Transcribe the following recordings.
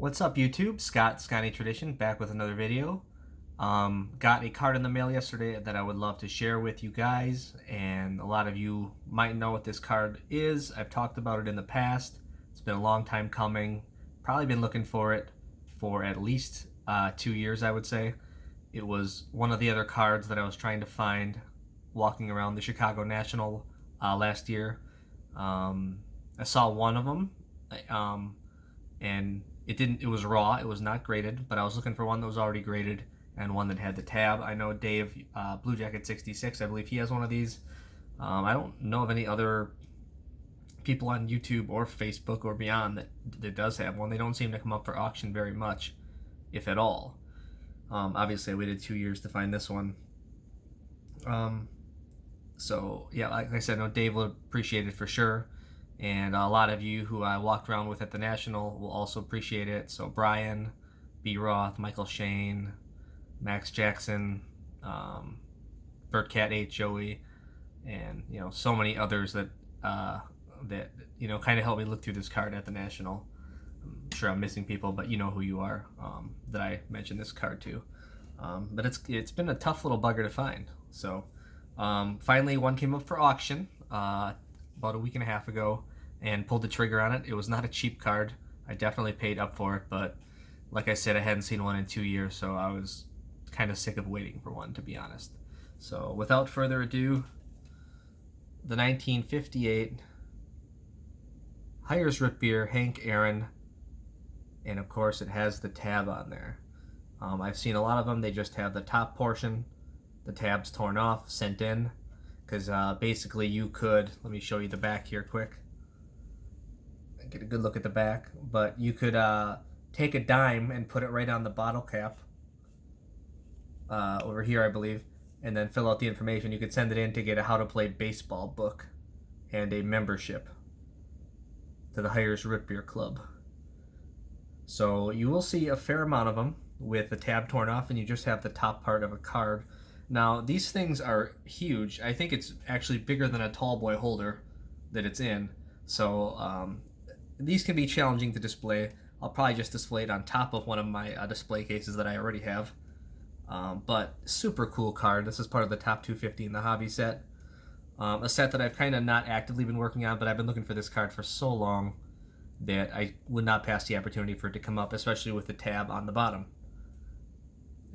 What's up, YouTube? Scotty Tradition back with another video. Got a card in the mail yesterday that I would love to share with you guys, and a lot of you might know what this card is. I've talked about it in the past. It's been a long time coming. Probably been looking for it for at least 2 years, I would say. It was one of the other cards that I was trying to find walking around the Chicago National last year. I saw one of them, and it was raw. It was not graded, but I was looking for one that was already graded and one that had the tab. I know Dave, Blue Jacket 66, I believe he has one of these. I don't know of any other people on YouTube or Facebook or beyond that does have one. They don't seem to come up for auction very much, if at all. Obviously I waited 2 years to find this one. So yeah, like I said, I know Dave will appreciate it for sure. And a lot of you who I walked around with at the National will also appreciate it. So Brian, B. Roth, Michael Shane, Max Jackson, Burt Cat 8, Joey, and so many others that kind of helped me look through this card at the National. I'm sure I'm missing people, but you know who you are that I mentioned this card to. But it's been a tough little bugger to find. So finally one came up for auction about a week and a half ago, and pulled the trigger on it. It was not a cheap card. I definitely paid up for it, but like I said, I hadn't seen one in 2 years, so I was kind of sick of waiting for one, to be honest. So without further ado, the 1958 Hires Root Beer Hank Aaron, and of course it has the tab on there. I've seen a lot of them, they just have the top portion, the tab's torn off, sent in, because basically you could, let me show you the back here quick, get a good look at the back, but you could take a dime and put it right on the bottle cap over here, I believe, and then fill out the information. You could send it in to get a how to play baseball book and a membership to the Hires Root Beer Club. So you will see a fair amount of them with the tab torn off, and you just have the top part of a card. Now these things are huge. I think it's actually bigger than a tall boy holder that it's in. So these can be challenging to display. I'll probably just display it on top of one of my display cases that I already have. But super cool card. This is part of the top 250 in the hobby set. A set that I've kind of not actively been working on, but I've been looking for this card for so long that I would not pass the opportunity for it to come up, especially with the tab on the bottom.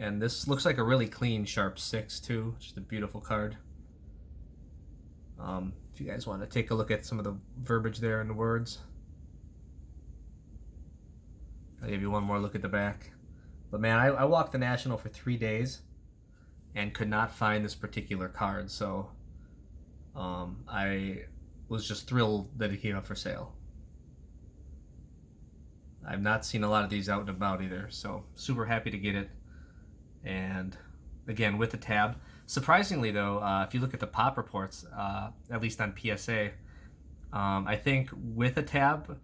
And this looks like a really clean sharp 6 too. Just a beautiful card. If you guys want to take a look at some of the verbiage there in the words. I'll give you one more look at the back. But man, I walked the National for 3 days and could not find this particular card, so I was just thrilled that it came up for sale. I've not seen a lot of these out and about either, so super happy to get it. And again, with the tab. Surprisingly though, if you look at the pop reports, at least on PSA, I think with a tab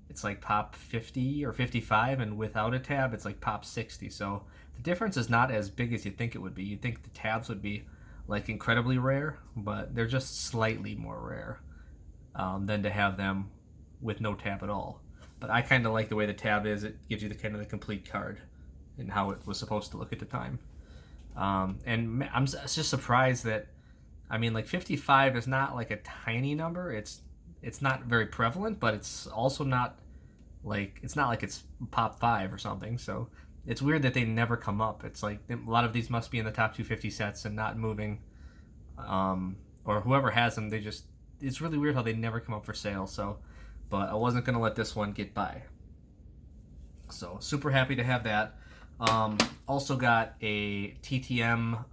it's like pop 50 or 55, and without a tab it's like pop 60. So the difference is not as big as you'd think it would be. You'd think the tabs would be like incredibly rare, but they're just slightly more rare than to have them with no tab at all. But I kind of like the way the tab is. It gives you the kind of the complete card and how it was supposed to look at the time. And I'm just surprised that, I mean, like 55 is not like a tiny number. It's not very prevalent, but it's also not like it's pop 5 or something. So it's weird that they never come up. It's like a lot of these must be in the top 250 sets and not moving, or whoever has them, it's really weird how they never come up for sale. So, but I wasn't gonna let this one get by. So super happy to have that. Also got a TTM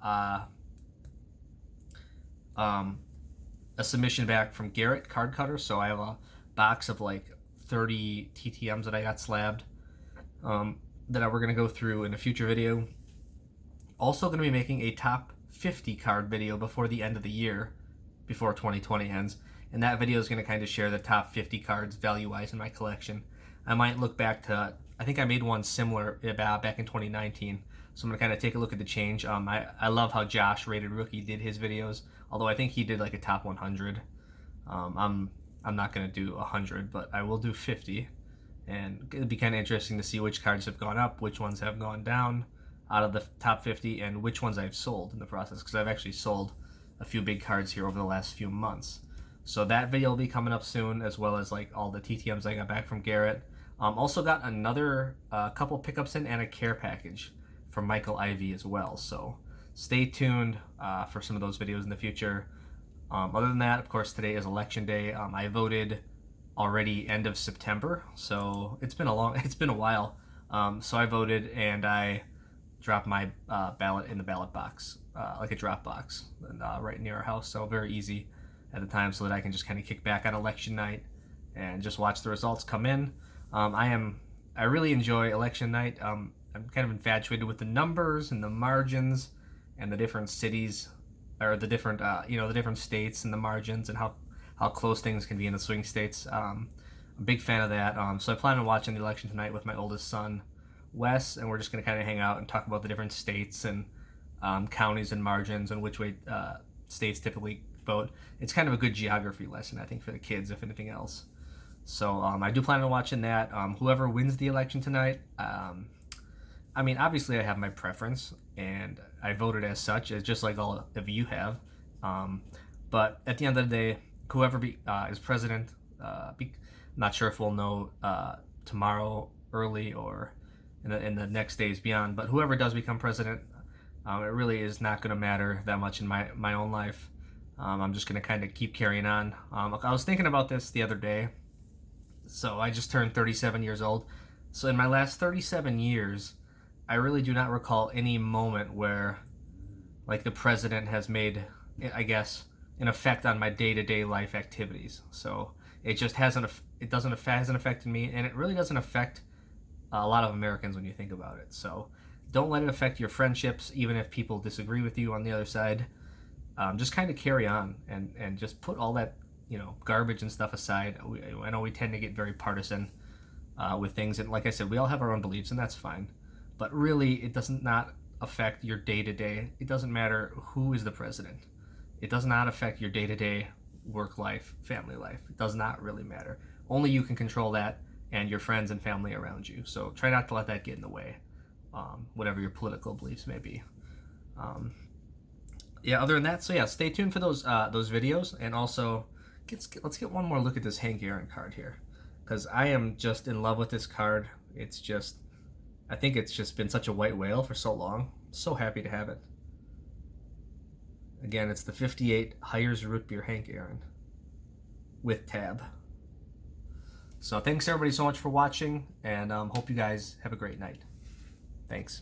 a submission back from Garrett Card Cutter. So I have a box of like 30 TTMs that I got slabbed that we're going to go through in a future video. Also going to be making a top 50 card video before the end of the year, before 2020 ends. And that video is going to kind of share the top 50 cards value-wise in my collection. I might look back to, I think I made one similar back in 2019. So I'm going to kind of take a look at the change. I love how Josh, Rated Rookie, did his videos. Although I think he did like a top 100. I'm not going to do 100, but I will do 50. and it'd be kind of interesting to see which cards have gone up, which ones have gone down out of the top 50, and which ones I've sold in the process, because I've actually sold a few big cards here over the last few months. So that video will be coming up soon, as well as like all the TTMs I got back from Garrett. Also got another couple pickups in and a care package from Michael Ivy as well. So stay tuned for some of those videos in the future. Other than that, of course, today is election day. I voted already end of September, so it's been a while. So I voted and I dropped my ballot in the ballot box, like a drop box, right near our house. So very easy at the time, so that I can just kind of kick back on election night and just watch the results come in. I really enjoy election night. I'm kind of infatuated with the numbers and the margins and the different cities, or the different the different states and the margins, and how close things can be in the swing states. I'm a big fan of that. So I plan on watching the election tonight with my oldest son, Wes, and we're just going to kind of hang out and talk about the different states and counties and margins and which way states typically vote. It's kind of a good geography lesson, I think, for the kids, if anything else. So I do plan on watching that. Whoever wins the election tonight, I mean, obviously I have my preference, and I voted as such, as just like all of you have. But at the end of the day, whoever is president, not sure if we'll know tomorrow early or in the next days beyond, but whoever does become president, it really is not going to matter that much in my own life. I'm just going to kind of keep carrying on. I was thinking about this the other day. So I just turned 37 years old. So in my last 37 years, I really do not recall any moment where like the president has made, I guess, an effect on my day-to-day life activities. So it just hasn't affected me, and it really doesn't affect a lot of Americans when you think about it. So don't let it affect your friendships, even if people disagree with you on the other side. Just kind of carry on and just put all that garbage and stuff aside. I know we tend to get very partisan with things, and like I said, we all have our own beliefs, and that's fine. But really, it does not affect your day-to-day. It doesn't matter who is the president. It does not affect your day-to-day work life, family life. It does not really matter. Only you can control that, and your friends and family around you. So try not to let that get in the way, whatever your political beliefs may be. Other than that, so yeah, stay tuned for those videos, and also let's get one more look at this Hank Aaron card here, because I am just in love with this card. I think it's just been such a white whale for so long. So happy to have it. Again, it's the 58 Hires Root Beer Hank Aaron with tab. So thanks everybody so much for watching, and hope you guys have a great night. Thanks.